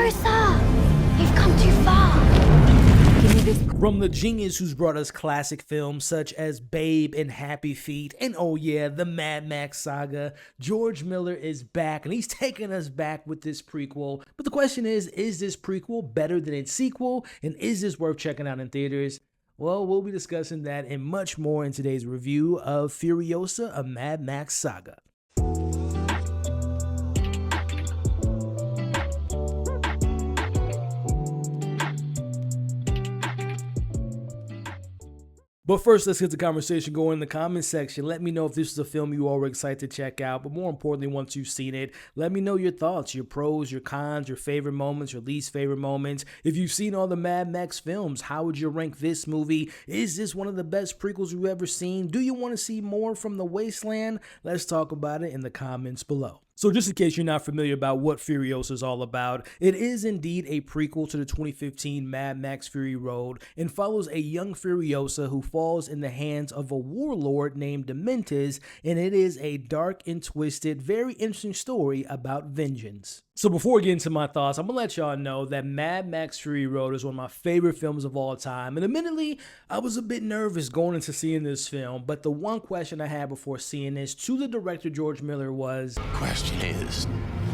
Furiosa! You've come too far! Give me this. From the genius who's brought us classic films such as Babe and Happy Feet, and oh yeah, the Mad Max Saga, George Miller is back, and he's taking us back with this prequel. But the question is this prequel better than its sequel, and is this worth checking out in theaters? Well, we'll be discussing that and much more in today's review of Furiosa, a Mad Max Saga. But first, let's get the conversation going in the comments section. Let me know if this is a film you all were excited to check out, but more importantly, once you've seen it, let me know your thoughts, your pros, your cons, your favorite moments, your least favorite moments. If you've seen all the Mad Max films, how would you rank this movie? Is this one of the best prequels you've ever seen? Do you want to see more from the Wasteland? Let's talk about it in the comments below. So just in case you're not familiar about what Furiosa is all about, it is indeed a prequel to the 2015 Mad Max Fury Road and follows a young Furiosa who falls in the hands of a warlord named Dementus, and it is a dark and twisted, very interesting story about vengeance. So before we get into my thoughts, I'm going to let y'all know that Mad Max Fury Road is one of my favorite films of all time. And admittedly, I was a bit nervous going into seeing this film, but the one question I had before seeing this to the director George Miller was, Question is,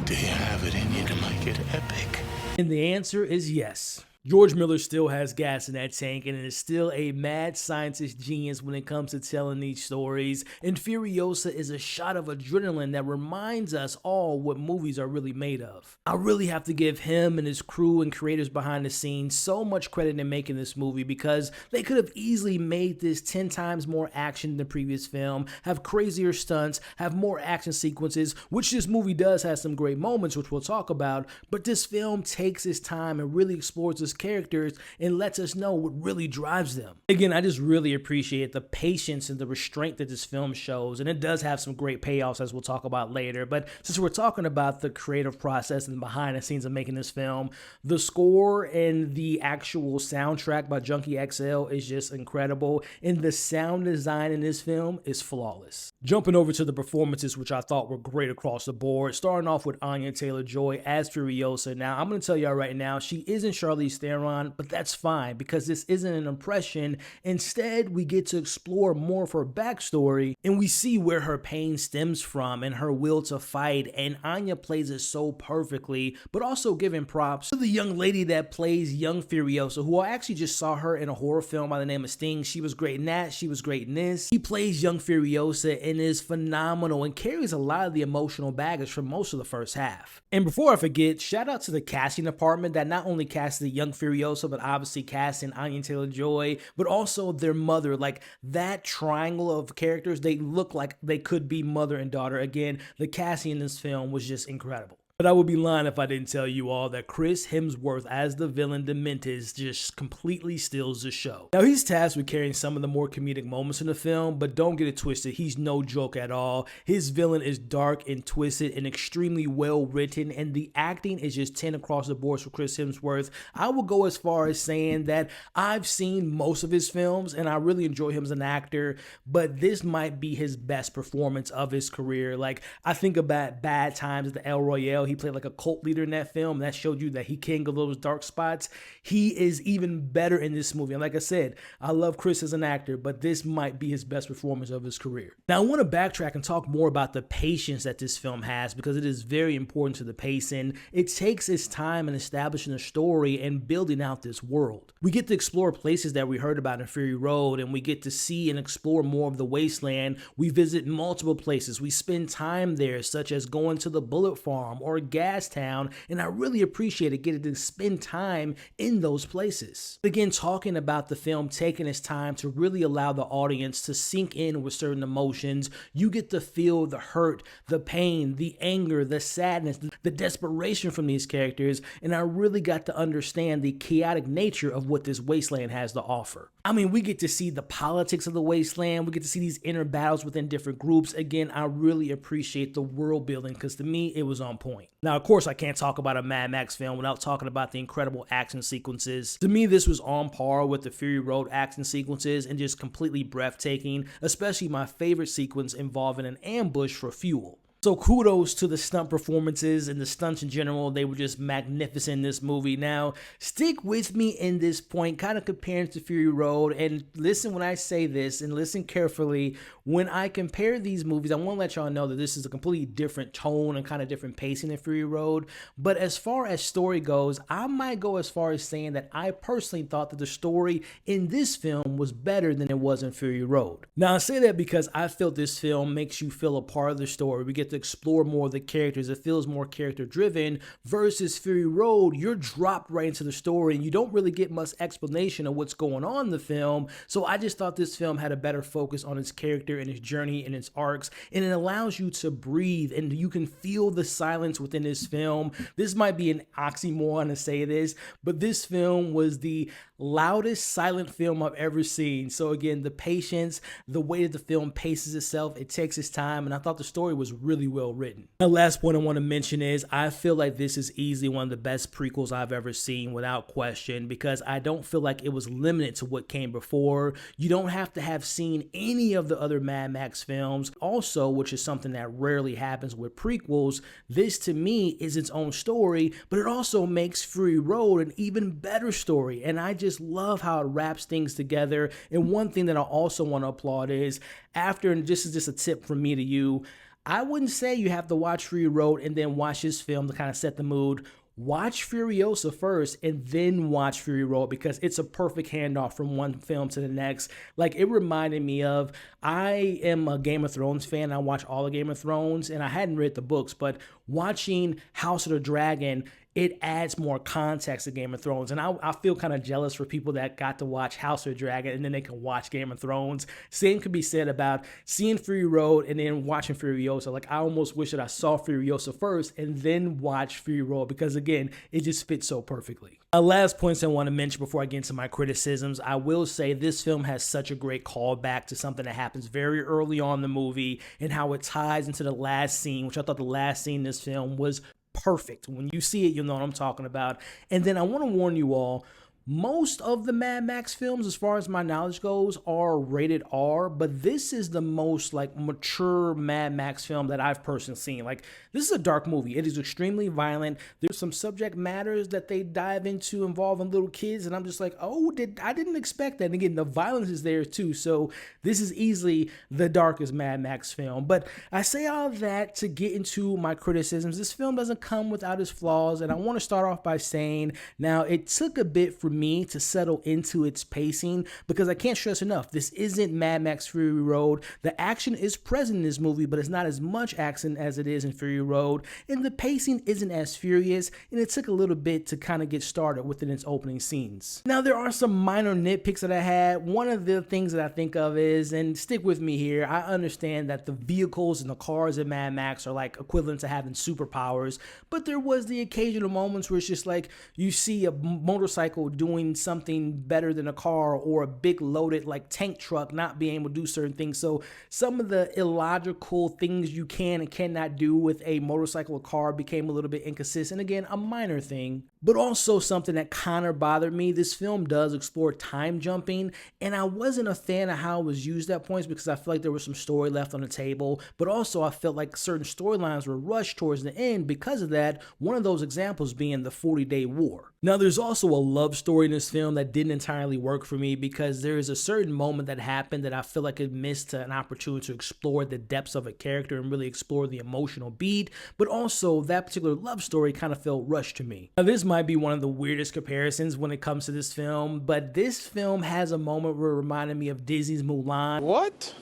do you have it in you to make it epic? And the answer is yes. George Miller still has gas in that tank and is still a mad scientist genius when it comes to telling these stories, and Furiosa is a shot of adrenaline that reminds us all what movies are really made of. I really have to give him and his crew and creators behind the scenes so much credit in making this movie, because they could have easily made this 10 times more action than the previous film, have crazier stunts, have more action sequences, which this movie does have some great moments, which we'll talk about, but this film takes its time and really explores its characters and lets us know what really drives them. Again, I just really appreciate the patience and the restraint that this film shows, and it does have some great payoffs as we'll talk about later. But since we're talking about the creative process and behind the scenes of making this film, the score and the actual soundtrack by Junkie XL is just incredible, and the sound design in this film is flawless. Jumping over to the performances, which I thought were great across the board, starting off with Anya Taylor-Joy as Furiosa. Now, I'm going to tell y'all right now, she isn't Charlize Theron, but that's fine because this isn't an impression. Instead, we get to explore more of her backstory and we see where her pain stems from and her will to fight, and Anya plays it so perfectly, but also giving props to the young lady that plays young Furiosa, who I actually just saw her in a horror film by the name of Sting. She was great in that. She was great in this. She plays young Furiosa and is phenomenal and carries a lot of the emotional baggage from most of the first half. And before I forget, shout out to the casting department that not only cast the young Furiosa, but obviously casting Anya Taylor-Joy, but also their mother. Like, that triangle of characters, they look like they could be mother and daughter. Again, the casting in this film was just incredible. But I would be lying if I didn't tell you all that Chris Hemsworth as the villain Dementus just completely steals the show. Now, he's tasked with carrying some of the more comedic moments in the film, but don't get it twisted, he's no joke at all. His villain is dark and twisted and extremely well written, and the acting is just 10 across the board for Chris Hemsworth. I will go as far as saying that I've seen most of his films and I really enjoy him as an actor, but this might be his best performance of his career. Like, I think about Bad Times at the El Royale. He played like a cult leader in that film. That showed you that he can go those dark spots. He is even better in this movie. And like I said, I love Chris as an actor, but this might be his best performance of his career. Now, I want to backtrack and talk more about the patience that this film has, because it is very important to the pacing. It takes its time in establishing a story and building out this world. We get to explore places that we heard about in Fury Road, and we get to see and explore more of the Wasteland. We visit multiple places. We spend time there, such as going to the Bullet Farm or Gas Town, and I really appreciated getting to spend time in those places. Again, talking about the film taking its time to really allow the audience to sink in with certain emotions, you get to feel the hurt, the pain, the anger, the sadness, the desperation from these characters, and I really got to understand the chaotic nature of what this Wasteland has to offer. I mean, we get to see the politics of the Wasteland. We get to see these inner battles within different groups. Again, I really appreciate the world building, because to me, it was on point. Now, of course, I can't talk about a Mad Max film without talking about the incredible action sequences. To me, this was on par with the Fury Road action sequences and just completely breathtaking, especially my favorite sequence involving an ambush for fuel. So kudos to the stunt performances and the stunts in general. They were just magnificent in this movie. Now, stick with me in this point, kind of comparing to Fury Road, and listen when I say this, and listen carefully. When I compare these movies, I want to let y'all know that this is a completely different tone and kind of different pacing than Fury Road. But as far as story goes, I might go as far as saying that I personally thought that the story in this film was better than it was in Fury Road. Now, I say that because I feel this film makes you feel a part of the story. We get to explore more of the characters. It feels more character driven versus Fury Road. You're dropped right into the story and you don't really get much explanation of what's going on in the film. So I just thought this film had a better focus on its character and its journey and its arcs, and it allows you to breathe and you can feel the silence within this film. This might be an oxymoron to say this, but this film was the loudest silent film I've ever seen. So again, the patience, the way that the film paces itself, it takes its time, and I thought the story was really well written. The last point I want to mention is I feel like this is easily one of the best prequels I've ever seen without question, because I don't feel like it was limited to what came before. You don't have to have seen any of the other Mad Max films. Also, which is something that rarely happens with prequels, this to me is its own story, but it also makes Fury Road an even better story, and I just love how it wraps things together. And one thing that I also want to applaud is after, and this is just a tip from me to you, I wouldn't say you have to watch Fury Road and then watch this film to kind of set the mood. Watch Furiosa first and then watch Fury Road, because it's a perfect handoff from one film to the next. Like, it reminded me of, I am a Game of Thrones fan. I watch all the Game of Thrones, and I hadn't read the books, but watching House of the Dragon, it adds more context to Game of Thrones. And I feel kind of jealous for people that got to watch House of the Dragon and then they can watch Game of Thrones. Same could be said about seeing Fury Road and then watching Furiosa. Like, I almost wish that I saw Furiosa first and then watch Fury Road, because again, it just fits so perfectly. Last points I want to mention before I get into my criticisms. I will say this film has such a great callback to something that happens very early on in the movie and how it ties into the last scene, which I thought the last scene in this film was perfect. When you see it, you'll know what I'm talking about. And then I want to warn you all, most of the Mad Max films, as far as my knowledge goes, are rated R, but this is the most like mature Mad Max film that I've personally seen. Like, this is a dark movie. It is extremely violent. There's some subject matters that they dive into involving little kids, and I'm just like, oh, I didn't expect that. And again, the violence is there too. So this is easily the darkest Mad Max film. But I say all that to get into my criticisms. This film doesn't come without its flaws, and I want to start off by saying, now, it took a bit for me to settle into its pacing, because I can't stress enough, this isn't Mad Max Fury Road. The action is present in this movie, but it's not as much action as it is in Fury Road, and the pacing isn't as furious, and it took a little bit to kind of get started within its opening scenes. Now, there are some minor nitpicks that I had. One of the things that I think of is, and stick with me here, I understand that the vehicles and the cars in Mad Max are like equivalent to having superpowers, but there was the occasional moments where it's just like you see a motorcycle doing something better than a car, or a big loaded like tank truck not being able to do certain things. So some of the illogical things you can and cannot do with a motorcycle or car became a little bit inconsistent. Again, a minor thing, but also something that kind of bothered me. This film does explore time jumping, and I wasn't a fan of how it was used at points, because I feel like there was some story left on the table, but also I felt like certain storylines were rushed towards the end because of that. One of those examples being the 40-Day War. Now, there's also a love story in this film that didn't entirely work for me, because there is a certain moment that happened that I feel like it missed an opportunity to explore the depths of a character and really explore the emotional beat, but also that particular love story kind of felt rushed to me. Now, this might be one of the weirdest comparisons when it comes to this film, but this film has a moment where it reminded me of Disney's Mulan. What?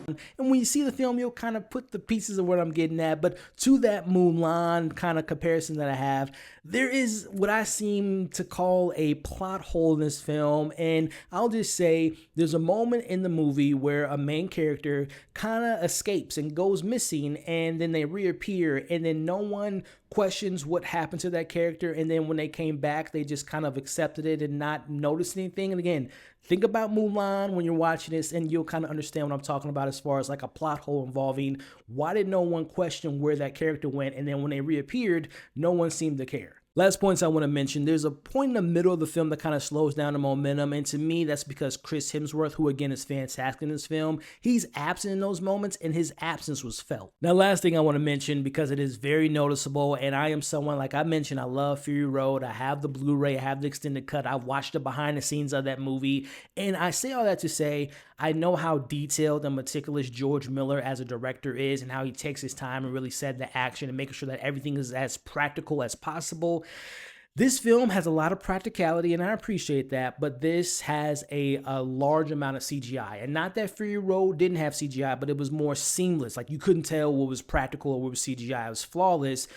And when you see the film, you'll kind of put the pieces of what I'm getting at. But to that Mulan kind of comparison that I have, there is what I seem to call a plot hole in this film. And I'll just say there's a moment in the movie where a main character kind of escapes and goes missing, and then they reappear, and then no one questions what happened to that character. And then when they came back, they just kind of accepted it and not noticed anything. And again, think about Mulan when you're watching this, and you'll kind of understand what I'm talking about as far as like a plot hole involving why did no one question where that character went, and then when they reappeared, no one seemed to care. Last points I want to mention, there's a point in the middle of the film that kind of slows down the momentum, and to me, that's because Chris Hemsworth, who again is fantastic in this film, he's absent in those moments, and his absence was felt. Now, last thing I want to mention, because it is very noticeable, and I am someone, like I mentioned, I love Fury Road, I have the Blu-ray, I have the extended cut, I've watched the behind the scenes of that movie, and I say all that to say, I know how detailed and meticulous George Miller as a director is, and how he takes his time and really setting the action and making sure that everything is as practical as possible. This film has a lot of practicality, and I appreciate that, but this has a large amount of CGI. And not that Fury Road didn't have CGI, but it was more seamless. Like, you couldn't tell what was practical or what was CGI. It was flawless.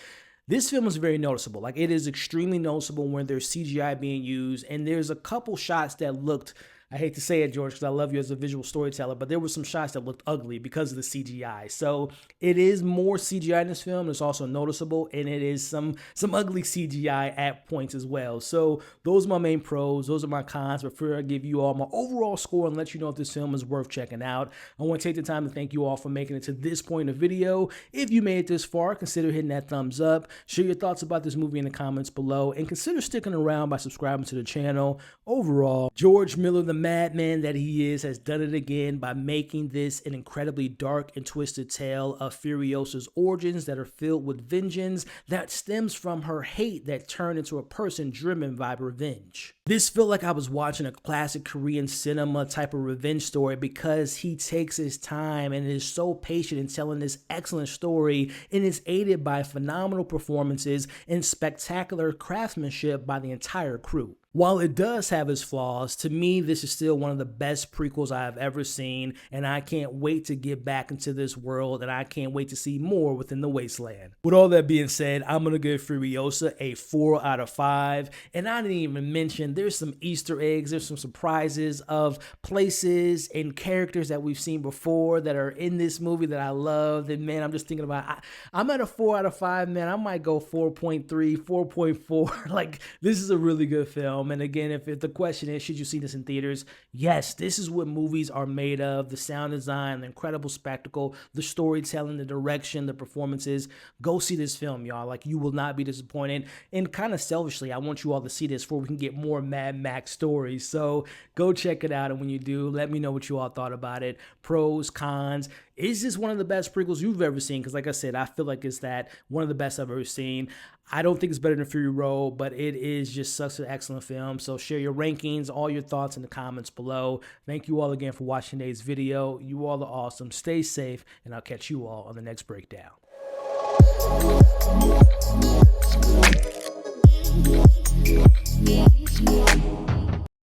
This film is very noticeable. Like, it is extremely noticeable when there's CGI being used, and there's a couple shots that looked, I hate to say it, George, because I love you as a visual storyteller, but there were some shots that looked ugly because of the CGI. So it is more CGI in this film. It's also noticeable, and it is some ugly CGI at points as well. So those are my main pros. Those are my cons. Before I give you all my overall score and let you know if this film is worth checking out, I want to take the time to thank you all for making it to this point in the video. If you made it this far, consider hitting that thumbs up. Share your thoughts about this movie in the comments below, and consider sticking around by subscribing to the channel. Overall, George Miller, the madman that he is, has done it again by making this an incredibly dark and twisted tale of Furiosa's origins that are filled with vengeance that stems from her hate that turned into a person driven by revenge. This felt like I was watching a classic Korean cinema type of revenge story, because he takes his time and is so patient in telling this excellent story, and is aided by phenomenal performances and spectacular craftsmanship by the entire crew. While it does have its flaws, to me, this is still one of the best prequels I have ever seen, and I can't wait to get back into this world, and I can't wait to see more within the Wasteland. With all that being said, I'm going to give Furiosa a 4 out of 5, and I didn't even mention there's some Easter eggs, there's some surprises of places and characters that we've seen before that are in this movie that I love, and man, I'm just thinking about, I'm at a 4 out of 5, man. I might go 4.3, 4.4, like, this is a really good film. And again, if the question is, should you see this in theaters? Yes, this is what movies are made of. The sound design, the incredible spectacle, the storytelling, the direction, the performances. Go see this film, y'all. Like, you will not be disappointed. And kind of selfishly, I want you all to see this before we can get more Mad Max stories. So go check it out. And when you do, let me know what you all thought about it. Pros, cons. Is this one of the best prequels you've ever seen? Because like I said, I feel like it's that one of the best I've ever seen. I don't think it's better than Fury Road, but it is just such an excellent film. So share your rankings, all your thoughts in the comments below. Thank you all again for watching today's video. You all are awesome. Stay safe, and I'll catch you all on the next breakdown. Yeah.